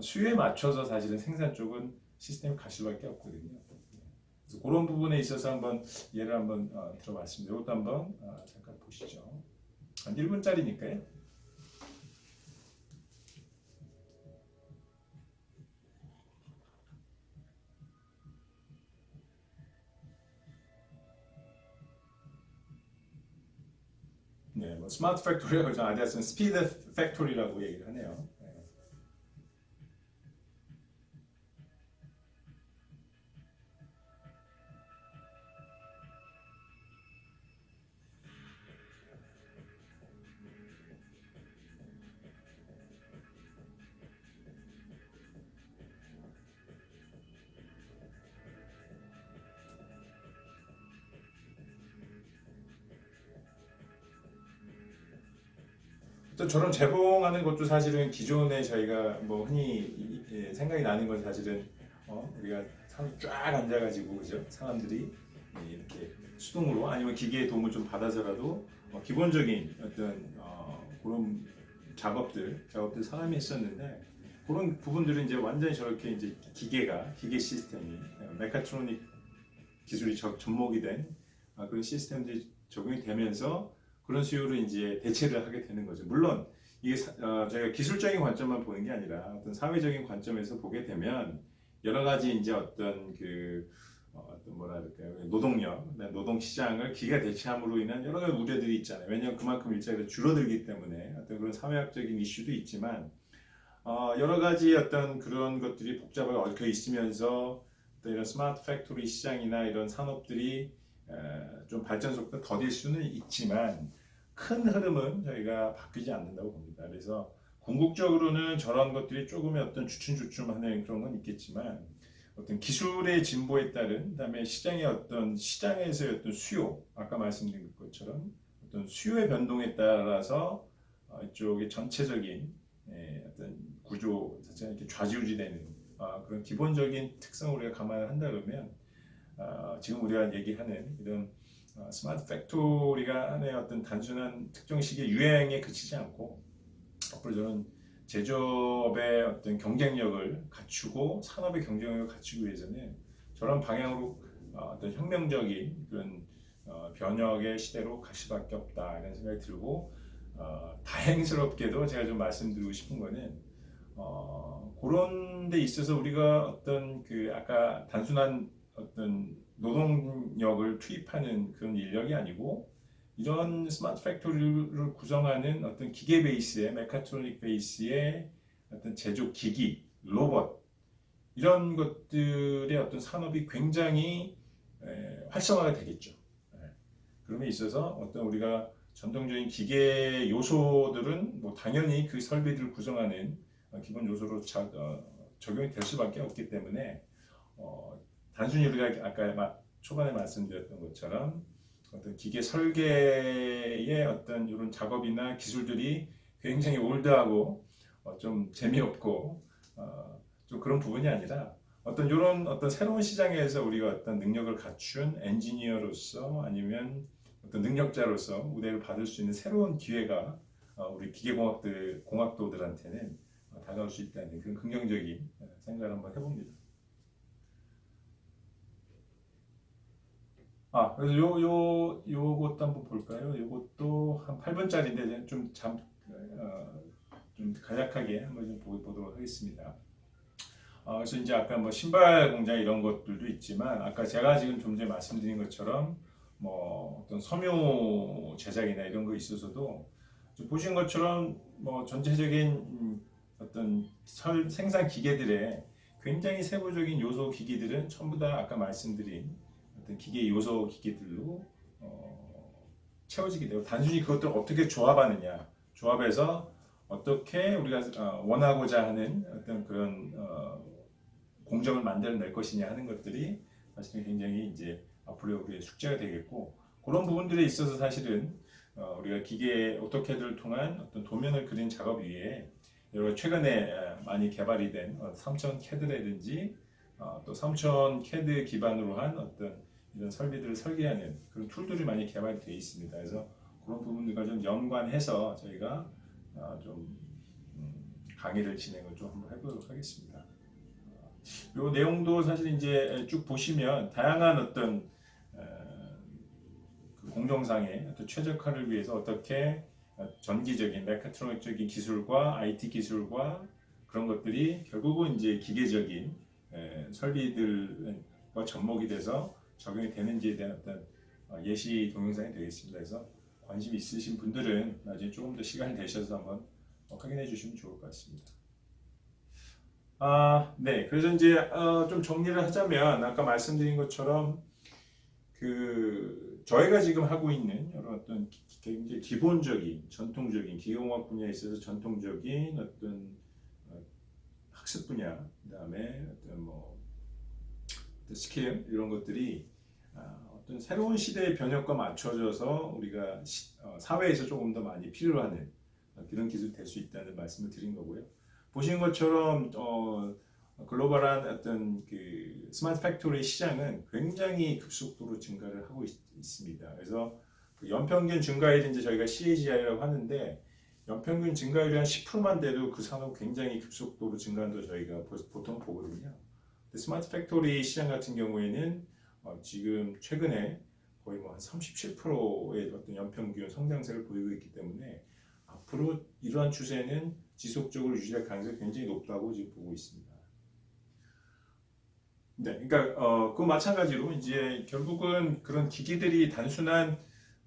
수요에 맞춰서 사실은 생산 쪽은 시스템이 갈 수밖에 없거든요. 그래서 그런 부분에 있어서 한번 예를 한번 들어봤습니다. 이것도 한번 잠깐 보시죠. 한 1분짜리니까요. 네, 뭐 스마트 팩토리라고 하죠. 아디다스는 스피드 팩토리라고 얘기를 하네요. 네. 또 저런 재봉하는 것도 사실은 기존에 저희가 뭐 흔히 생각이 나는 건 사실은 우리가 쫙 앉아가지고 그죠? 사람들이 이렇게 수동으로 아니면 기계의 도움을 좀 받아서라도 기본적인 어떤 그런 작업들 사람이 했었는데 그런 부분들은 이제 완전히 저렇게 이제 기계 시스템이 메카트로닉 기술이 접목이 된 그런 시스템들이 적용이 되면서 그런 수요를 이제 대체를 하게 되는 거죠. 물론 이게 저희가 기술적인 관점만 보는 게 아니라 어떤 사회적인 관점에서 보게 되면 여러 가지 이제 어떤 어떤 뭐라 그럴까요? 노동력, 노동 시장을 기계가 대체함으로 인한 여러 가지 우려들이 있잖아요. 왜냐하면 그만큼 일자리가 줄어들기 때문에 어떤 그런 사회학적인 이슈도 있지만 여러 가지 어떤 그런 것들이 복잡하게 얽혀 있으면서 또 이런 스마트 팩토리 시장이나 이런 산업들이 좀 발전 속도가 더딜 수는 있지만 큰 흐름은 저희가 바뀌지 않는다고 봅니다. 그래서 궁극적으로는 저런 것들이 조금의 어떤 주춤주춤하는 그런 건 있겠지만 어떤 기술의 진보에 따른 그다음에 시장에서의 어떤 수요 아까 말씀드린 것처럼 어떤 수요의 변동에 따라서 이쪽의 전체적인 어떤 구조 자체가 이렇게 좌지우지되는 그런 기본적인 특성을 우리가 감안을 한다 그러면 지금 우리가 얘기하는 이런 스마트 팩토리가 안에 어떤 단순한 특정 시기의 유행에 그치지 않고 앞으로 저는 제조업의 어떤 경쟁력을 갖추고 산업의 경쟁력을 갖추기 위해서는 저런 방향으로 어떤 혁명적인 그런 변혁의 시대로 갈 수밖에 없다 이런 생각이 들고 다행스럽게도 제가 좀 말씀드리고 싶은 거는 그런 데 있어서 우리가 어떤 아까 단순한 어떤 노동력을 투입하는 그런 인력이 아니고 이런 스마트 팩토리를 구성하는 어떤 기계 베이스의 메카트로닉 베이스의 어떤 제조 기기, 로봇 이런 것들의 어떤 산업이 굉장히 활성화가 되겠죠. 그럼에 있어서 어떤 우리가 전통적인 기계 요소들은 뭐 당연히 그 설비들을 구성하는 기본 요소로 적용이 될 수밖에 없기 때문에 단순히 우리가 아까 초반에 말씀드렸던 것처럼 어떤 기계 설계의 어떤 이런 작업이나 기술들이 굉장히 올드하고 좀 재미없고 좀 그런 부분이 아니라 어떤 이런 어떤 새로운 시장에서 우리가 어떤 능력을 갖춘 엔지니어로서 아니면 어떤 능력자로서 우대를 받을 수 있는 새로운 기회가 우리 기계공학도들한테는 다가올 수 있다는 그런 긍정적인 생각을 한번 해봅니다. 그래서 요것도 한번 볼까요? 요것도 한 8분짜리인데 좀 간략하게 한번 좀 보도록 하겠습니다. 그래서 이제 아까 뭐 신발 공장 이런 것들도 있지만 아까 제가 지금 좀 전에 말씀드린 것처럼 뭐 어떤 섬유 제작이나 이런 거 있어서도 보신 것처럼 뭐 전체적인 어떤 생산 기계들의 굉장히 세부적인 요소 기기들은 전부 다 아까 말씀드린 어떤 기계 요소 기기들로 채워지게 되고 단순히 그것들을 어떻게 조합해서 어떻게 우리가 원하고자 하는 어떤 그런 공정을 만들어낼 것이냐 하는 것들이 사실은 굉장히 이제 앞으로 우리의 숙제가 되겠고 그런 부분들에 있어서 사실은 우리가 기계 오토캐드를 통한 어떤 도면을 그린 작업 위에 여러 최근에 많이 개발이 된 3000 캐드라든지 또 3000 캐드 기반으로 한 어떤 이런 설비들을 설계하는 그런 툴들이 많이 개발되어 있습니다. 그래서 그런 부분들과 좀 연관해서 저희가 좀 강의를 진행을 좀 한번 해보도록 하겠습니다. 이 내용도 사실 이제 쭉 보시면 다양한 어떤 그 공정상의 어떤 최적화를 위해서 어떻게 전기적인 메카트로닉적인 기술과 IT 기술과 그런 것들이 결국은 이제 기계적인 설비들과 접목이 돼서 적용이 되는지에 대한 어떤 예시 동영상이 되겠습니다. 그래서 관심 있으신 분들은 나중에 조금 더 시간이 되셔서 한번 확인해 주시면 좋을 것 같습니다. 네. 그래서 이제 좀 정리를 하자면 아까 말씀드린 것처럼 그 저희가 지금 하고 있는 여러 어떤 굉장히 기본적인 전통적인 기계공학 분야에 있어서 전통적인 어떤 학습 분야, 그다음에 어떤 뭐 스킬 이런 것들이 어떤 새로운 시대의 변혁과 맞춰져서 우리가 사회에서 조금 더 많이 필요하는 그런 기술이 될 수 있다는 말씀을 드린 거고요. 보신 것처럼 글로벌한 어떤 그 스마트 팩토리 시장은 굉장히 급속도로 증가를 하고 있습니다. 그래서 그 연평균 증가율이 이제 저희가 CAGR이라고 하는데 연평균 증가율이 한 10%만 돼도 그 산업 굉장히 급속도로 증가한다고 저희가 보통 보거든요. 스마트 팩토리 시장 같은 경우에는 지금 최근에 거의 뭐 한 37%의 어떤 연평균 성장세를 보이고 있기 때문에 앞으로 이러한 추세는 지속적으로 유지할 가능성이 굉장히 높다고 지금 보고 있습니다. 네, 그러니까 그 마찬가지로 이제 결국은 그런 기기들이 단순한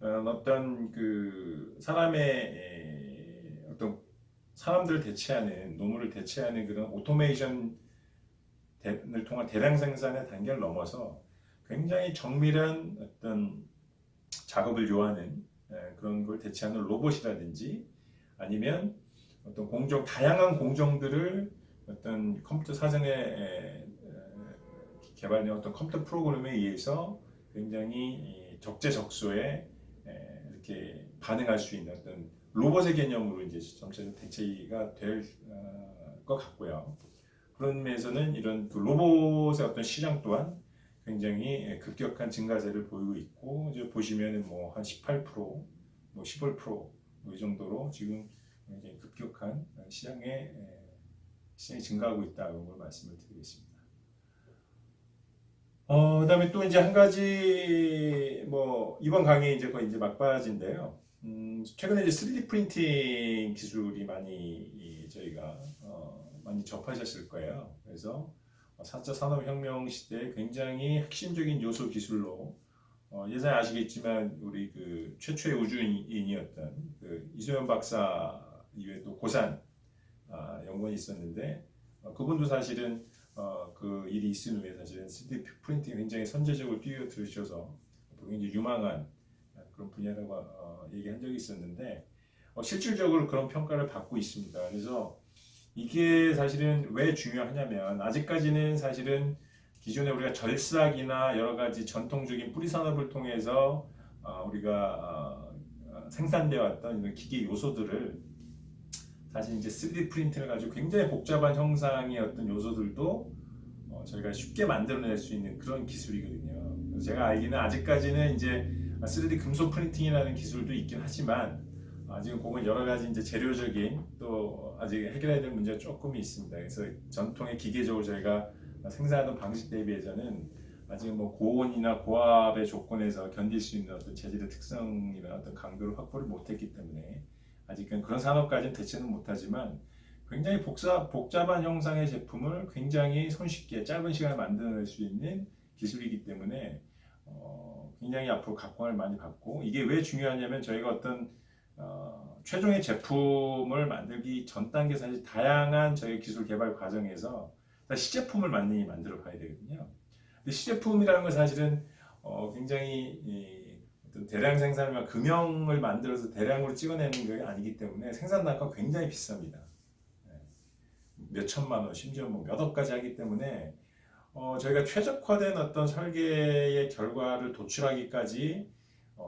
어떤 그 어떤 사람들을 대체하는 노무를 대체하는 그런 오토메이션을 통한 대량 생산의 단계를 넘어서 굉장히 정밀한 어떤 작업을 요하는 그런 걸 대체하는 로봇이라든지 아니면 어떤 다양한 공정들을 어떤 컴퓨터 사전에 개발된 어떤 컴퓨터 프로그램에 의해서 굉장히 적재적소에 이렇게 반응할 수 있는 어떤 로봇의 개념으로 이제 점차 대체가 될 것 같고요. 그런 면에서는 이런 그 로봇의 어떤 시장 또한 굉장히 급격한 증가세를 보이고 있고 이제 보시면은 뭐 한 18%, 뭐 15%, 뭐 이 정도로 지금 굉장히 급격한 시장이 증가하고 있다는 걸 말씀을 드리겠습니다. 그다음에 또 이제 한 가지 뭐 이번 강의 이제 거의 이제 막바지인데요. 최근에 이제 3D 프린팅 기술이 많이 저희가 많이 접하셨을 거예요. 그래서 4차 산업혁명 시대에 굉장히 핵심적인 요소 기술로 예전에 아시겠지만 우리 그 최초의 우주인이었던 그 이소연 박사 이외에도 고산 연구원이 있었는데 그분도 사실은 그 일이 있은 후에 사실은 3D 프린팅 굉장히 선제적으로 뛰어들으셔서 굉장히 유망한 그런 분야라고 얘기한 적이 있었는데 실질적으로 그런 평가를 받고 있습니다. 그래서 이게 사실은 왜 중요하냐면 아직까지는 사실은 기존에 우리가 절삭이나 여러 가지 전통적인 뿌리 산업을 통해서 우리가 생산되어 왔던 이런 기계 요소들을 사실 이제 3D 프린팅을 가지고 굉장히 복잡한 형상의 어떤 요소들도 저희가 쉽게 만들어낼 수 있는 그런 기술이거든요. 그래서 제가 알기는 아직까지는 이제 3D 금속 프린팅이라는 기술도 있긴 하지만 지금 그건 여러 가지 이제 재료적인 또 아직 해결해야 될 문제가 조금 있습니다. 그래서 전통의 기계적으로 저희가 생산하던 방식 대비해서는 아직 뭐 고온이나 고압의 조건에서 견딜 수 있는 어떤 재질의 특성이나 어떤 강도를 확보를 못했기 때문에 아직은 그런 산업까지는 대체는 못하지만 굉장히 복잡한 형상의 제품을 굉장히 손쉽게 짧은 시간에 만들어낼 수 있는 기술이기 때문에 굉장히 앞으로 각광을 많이 받고 이게 왜 중요하냐면 저희가 어떤 최종의 제품을 만들기 전 단계 사실 다양한 저희 기술 개발 과정에서 시제품을 많이 만들어 봐야 되거든요. 근데 시제품이라는 건 사실은 굉장히 어떤 대량 생산이나 금형을 만들어서 대량으로 찍어내는 게 아니기 때문에 생산 단가가 굉장히 비쌉니다. 몇 천만 원, 심지어 뭐 몇 억까지 하기 때문에 저희가 최적화된 어떤 설계의 결과를 도출하기까지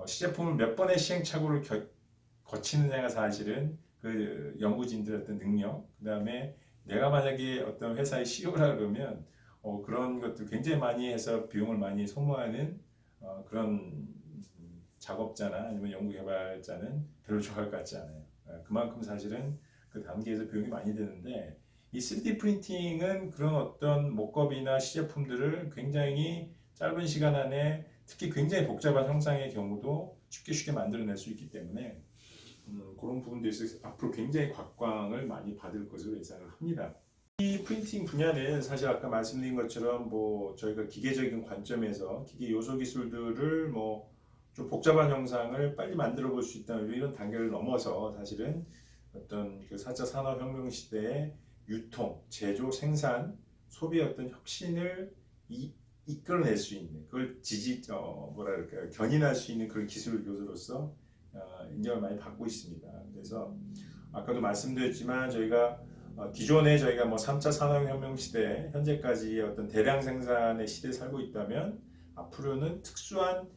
시제품을 몇 번의 시행착오를 거치느냐가 사실은 그 연구진들의 어떤 능력, 그 다음에 내가 만약에 어떤 회사의 CEO라 그러면 그런 것들 굉장히 많이 해서 비용을 많이 소모하는 그런 작업자나 아니면 연구개발자는 별로 좋아할 것 같지 않아요. 그만큼 사실은 그 단계에서 비용이 많이 드는데 이 3D 프린팅은 그런 어떤 목겁이나 시제품들을 굉장히 짧은 시간 안에 특히 굉장히 복잡한 형상의 경우도 쉽게 만들어낼 수 있기 때문에 그런 부분들에서 앞으로 굉장히 각광을 많이 받을 것으로 예상을 합니다. 이 프린팅 분야는 사실 아까 말씀드린 것처럼 뭐 저희가 기계적인 관점에서 기계 요소 기술들을 뭐 좀 복잡한 형상을 빨리 만들어 볼 수 있다는 이런 단계를 넘어서 사실은 어떤 그 4차 산업혁명 시대의 유통, 제조, 생산, 소비의 어떤 혁신을 이끌어낼 수 있는 그걸 뭐랄까요 견인할 수 있는 그런 기술 요소로서 인정을 많이 받고 있습니다. 그래서 아까도 말씀드렸지만 저희가 기존에 저희가 뭐 3차 산업혁명 시대 현재까지 어떤 대량 생산의 시대에 살고 있다면 앞으로는 특수한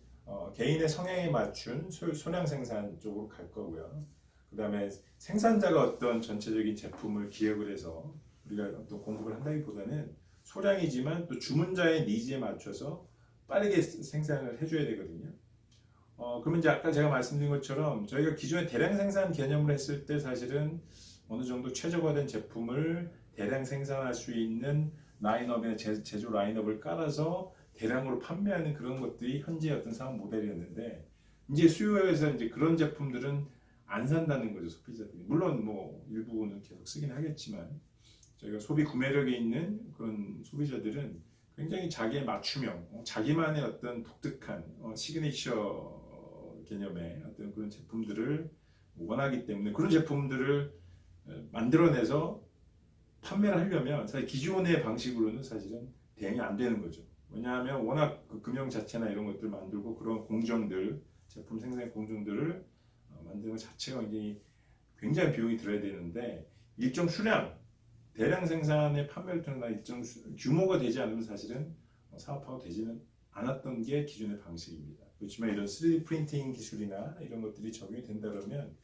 개인의 성향에 맞춘 소량 생산 쪽으로 갈 거고요. 그 다음에 생산자가 어떤 전체적인 제품을 기획을 해서 우리가 어떤 공급을 한다기보다는 소량이지만 또 주문자의 니즈에 맞춰서 빠르게 생산을 해줘야 되거든요. 그러면 이제 아까 제가 말씀드린 것처럼 저희가 기존에 대량 생산 개념을 했을 때 사실은 어느 정도 최적화된 제품을 대량 생산할 수 있는 라인업이나 제조 라인업을 깔아서 대량으로 판매하는 그런 것들이 현재 어떤 사업 모델이었는데 이제 수요에서 이제 그런 제품들은 안 산다는 거죠, 소비자들이. 물론 뭐 일부는 계속 쓰긴 하겠지만 저희가 소비 구매력이 있는 그런 소비자들은 굉장히 자기의 맞춤형, 자기만의 어떤 독특한 시그니처 개념의 어떤 그런 제품들을 원하기 때문에 그런 제품들을 만들어내서 판매를 하려면 사실 기존의 방식으로는 사실은 대응이 안 되는 거죠. 왜냐하면 워낙 그 금형 자체나 이런 것들 만들고 그런 공정들, 제품 생산 공정들을 만드는 것 자체가 굉장히 비용이 들어야 되는데 일정 수량, 대량 생산의 판매를 통해서 일정 규모가 되지 않으면 사실은 사업화가 되지는 않았던 게 기존의 방식입니다. 그렇지만 이런 3D 프린팅 기술이나 이런 것들이 적용이 된다 그러면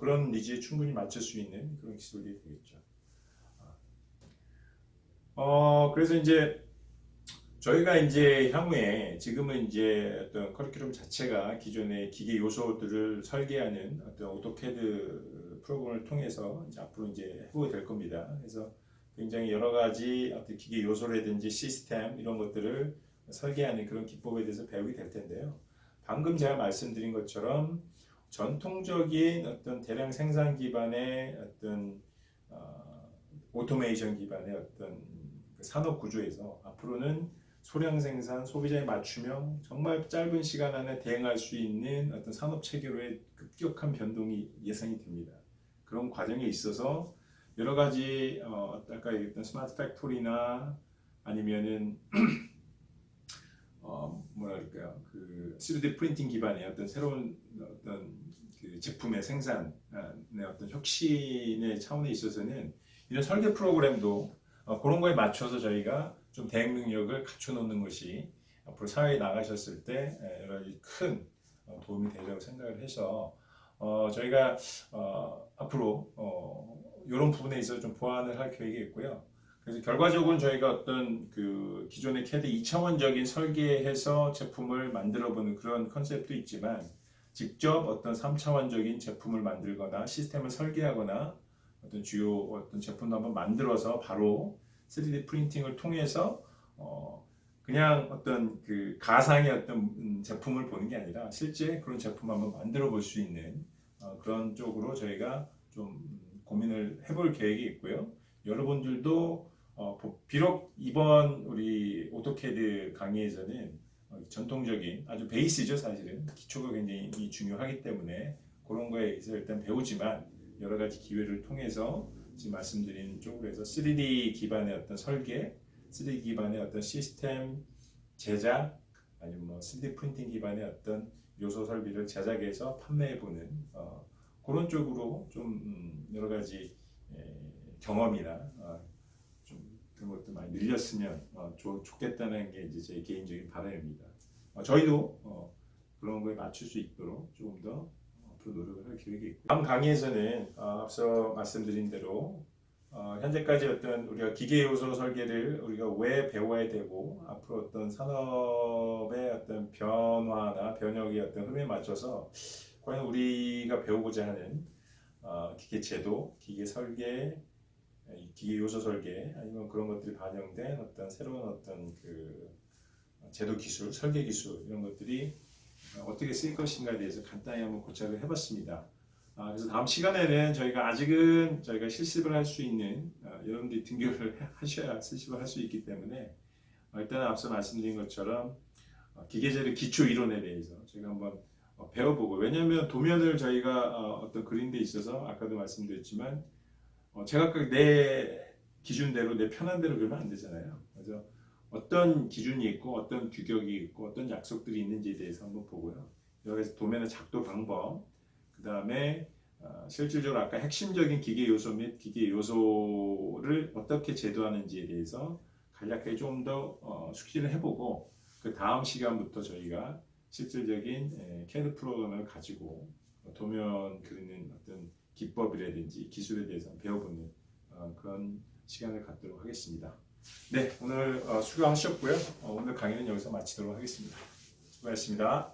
그런 니즈에 충분히 맞출 수 있는 그런 기술이 되겠죠. 그래서 이제 저희가 이제 향후에 지금은 이제 어떤 커리큘럼 자체가 기존의 기계 요소들을 설계하는 어떤 오토캐드 프로그램을 통해서 이제 앞으로 이제 해보게 될 겁니다. 그래서 굉장히 여러 가지 어떤 기계 요소라든지 시스템 이런 것들을 설계하는 그런 기법에 대해서 배우게 될 텐데요. 방금 제가 말씀드린 것처럼 전통적인 어떤 대량 생산 기반의 어떤 오토메이션 기반의 어떤 그 산업 구조에서 앞으로는 소량 생산, 소비자의 맞춤형, 정말 짧은 시간 안에 대응할 수 있는 어떤 산업 체계로의 급격한 변동이 예상이 됩니다. 그런 과정에 있어서 여러 가지 아까 얘기했던 스마트 팩토리나 아니면은 뭐랄까요 그 3D 프린팅 기반의 어떤 새로운 어떤 그 제품의 생산의 어떤 혁신의 차원에 있어서는 이런 설계 프로그램도 그런 거에 맞춰서 저희가 좀 대응 능력을 갖춰 놓는 것이 앞으로 사회에 나가셨을 때 여러 가지 큰 도움이 되리라고 생각을 해서 저희가 앞으로 이런 부분에 있어서 좀 보완을 할 계획이 있고요. 그래서 결과적으로는 저희가 어떤 그 기존의 CAD 2차원적인 설계해서 제품을 만들어보는 그런 컨셉도 있지만 직접 어떤 3차원적인 제품을 만들거나 시스템을 설계하거나 어떤 주요 어떤 제품도 한번 만들어서 바로 3D 프린팅을 통해서 그냥 어떤 그 가상의 어떤 제품을 보는 게 아니라 실제 그런 제품 한번 만들어 볼 수 있는 그런 쪽으로 저희가 좀 고민을 해볼 계획이 있고요. 여러분들도 비록 이번 우리 오토캐드 강의에서는 전통적인 아주 베이스죠. 사실은 기초가 굉장히 중요하기 때문에 그런 거에 대해서 일단 배우지만 여러 가지 기회를 통해서 지금 말씀드린 쪽으로 해서 3D 기반의 어떤 설계, 3D 기반의 어떤 시스템 제작, 아니면 뭐 3D 프린팅 기반의 어떤 요소 설비를 제작해서 판매해보는 그런 쪽으로 좀 여러 가지 경험이나 좀 그런 것도 많이 늘렸으면 좋겠다는 게 이제 제 개인적인 바람입니다. 저희도 그런 거에 맞출 수 있도록 조금 더 앞으로 노력을 할 계획이 있고 다음 강의에서는 앞서 말씀드린 대로 현재까지 어떤 우리가 기계 요소 설계를 우리가 왜 배워야 되고 앞으로 어떤 산업의 어떤 변화나 변혁의 어떤 흐름에 맞춰서 과연 우리가 배우고자 하는 기계 제도, 기계 설계, 기계 요소 설계 아니면 그런 것들이 반영된 어떤 새로운 어떤 그 제도 기술, 설계 기술 이런 것들이 어떻게 쓰일 것인가에 대해서 간단히 한번 고찰을 해봤습니다. 그래서 다음 시간에는 저희가 아직은 저희가 실습을 할 수 있는 여러분들이 등교를 하셔야 실습을 할 수 있기 때문에 일단 앞서 말씀드린 것처럼 기계재료 기초 이론에 대해서 저희가 한번 배워보고 왜냐하면 도면을 저희가 어떤 그린데 있어서 아까도 말씀드렸지만 제가 내 기준대로 내 편한 대로 그러면 안 되잖아요. 그래서 어떤 기준이 있고 어떤 규격이 있고 어떤 약속들이 있는지에 대해서 한번 보고요. 여기서 도면의 작도 방법 그 다음에 실질적으로 아까 핵심적인 기계 요소 및 기계 요소를 어떻게 제도하는지에 대해서 간략하게 좀 더 숙지를 해보고 그 다음 시간부터 저희가 실질적인 CAD 프로그램을 가지고 도면 그리는 어떤 기법이라든지 기술에 대해서 배워보는 그런 시간을 갖도록 하겠습니다. 네, 오늘 수고하셨고요. 오늘 강의는 여기서 마치도록 하겠습니다. 수고하셨습니다.